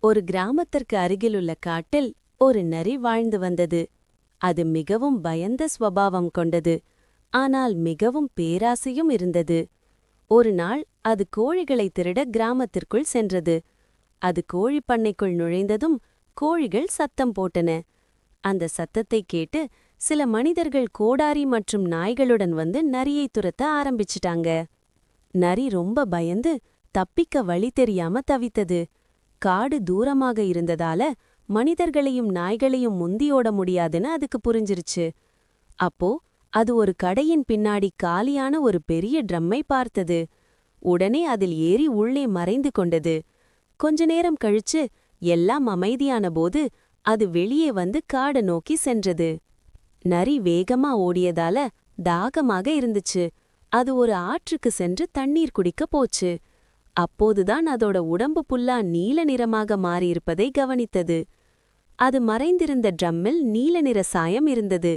ஒரு கிராமத்திற்கு அருகிலுள்ள காட்டில் ஒரு நரி வாழ்ந்து வந்தது. அது மிகவும் பயந்த ஸ்வபாவம் கொண்டது. ஆனால் மிகவும் பேராசையும் இருந்தது. ஒரு நாள் அது கோழிகளை திருட கிராமத்திற்குள் சென்றது. அது கோழிப் பண்ணைக்குள் நுழைந்ததும் கோழிகள் சத்தம் போட்டன. அந்த சத்தத்தை கேட்டு சில மனிதர்கள் கோடாரி மற்றும் நாய்களுடன் வந்து நரியை துரத்த ஆரம்பிச்சிட்டாங்க. நரி ரொம்ப பயந்து தப்பிக்க வழி தெரியாம தவித்தது. காடு தூரமாக இருந்ததால மனிதர்களையும் நாய்களையும் முந்தியோட முடியாதுன்னு அதுக்கு புரிஞ்சிருச்சு. அப்போ அது ஒரு கடையின் பின்னாடி காலியான ஒரு பெரிய ட்ரம்மை பார்த்தது. உடனே அதில் ஏறி உள்ளே மறைந்து கொண்டது. கொஞ்ச நேரம் கழிச்சு எல்லாம் அமைதியான போது அது வெளியே வந்து காடை நோக்கி சென்றது. நரி வேகமா ஓடியதால தாகமாக இருந்துச்சு. அது ஒரு ஆற்றுக்கு சென்று தண்ணீர் குடிக்க போச்சு. அப்போதுதான் அதோட உடம்பு புல்லா நீல நிறமாக மாறியிருப்பதை கவனித்தது. அது மறைந்திருந்த ட்ரம்மில் நீல நிற சாயம் இருந்தது.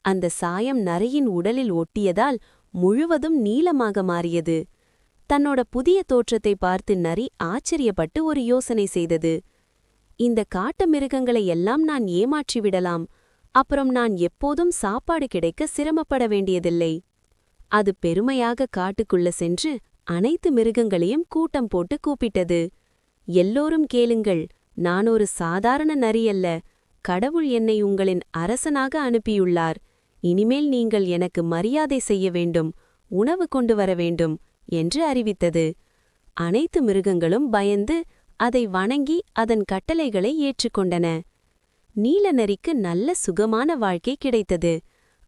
அந்த சாயம் நரியின் உடலில் ஒட்டியதால் முழுவதும் நீலமாக மாறியது. தன்னோட புதிய தோற்றத்தை பார்த்து நரி ஆச்சரியப்பட்டு ஒரு யோசனை செய்தது. இந்த காட்டு மிருகங்களை எல்லாம் நான் ஏமாற்றிவிடலாம். அப்புறம் நான் எப்போதும் சாப்பாடு கிடைக்க சிரமப்பட வேண்டியதில்லை. அது பெருமையாக காட்டுக்குள்ள சென்று அனைத்து மிருகங்களையும் கூட்டம் போட்டு கூப்பிட்டது. எல்லோரும் கேளுங்கள், நான் ஒரு சாதாரண நரி அல்ல. கடவுள் என்னை உங்களின் அரசனாக அனுப்பியுள்ளார். இனிமேல் நீங்கள் எனக்கு மரியாதை செய்ய வேண்டும், உணவு கொண்டு வர வேண்டும் என்று அறிவித்தது. அனைத்து மிருகங்களும் பயந்து அதை வணங்கி அதன் கட்டளைகளை ஏற்றுக்கொண்டன. நீல நரிக்கு நல்ல சுகமான வாழ்க்கை கிடைத்தது.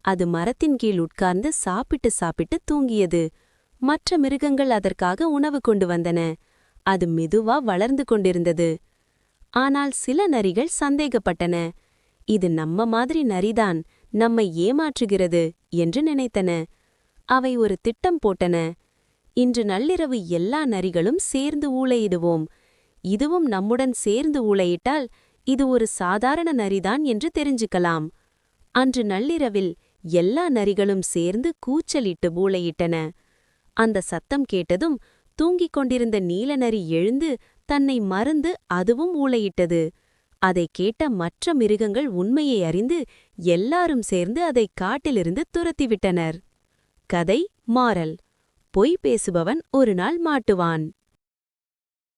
அது மரத்தின் கீழ் உட்கார்ந்து சாப்பிட்டு சாப்பிட்டு தூங்கியது. மற்ற மிருகங்கள் அதற்காக உணவு கொண்டு வந்தன. அது மெதுவா வளர்ந்து கொண்டிருந்தது. ஆனால் சில நரிகள் சந்தேகப்பட்டன. இது நம்ம மாதிரி நரிதான், நம்மை ஏமாற்றுகிறது என்று நினைத்தன. அவை ஒரு திட்டம் போட்டன. இன்று நள்ளிரவு எல்லா நரிகளும் சேர்ந்து ஊளையிடுவோம். இதுவும் நம்முடன் சேர்ந்து ஊளையிட்டால் இது ஒரு சாதாரண நரிதான் என்று தெரிஞ்சுக்கலாம். அன்று நள்ளிரவில் எல்லா நரிகளும் சேர்ந்து கூச்சலிட்டு ஊளையிட்டன. அந்த சத்தம் கேட்டதும் தூங்கிக் கொண்டிருந்த நீல நரி எழுந்து தன்னை மறந்து அதுவும் ஊளையிட்டது. அதை கேட்ட மற்ற மிருகங்கள் உண்மையை அறிந்து எல்லாரும் சேர்ந்து அதை காட்டிலிருந்து துரத்திவிட்டனர். கதை மாறல்: பொய் பேசுபவன் ஒரு நாள் மாட்டுவான்.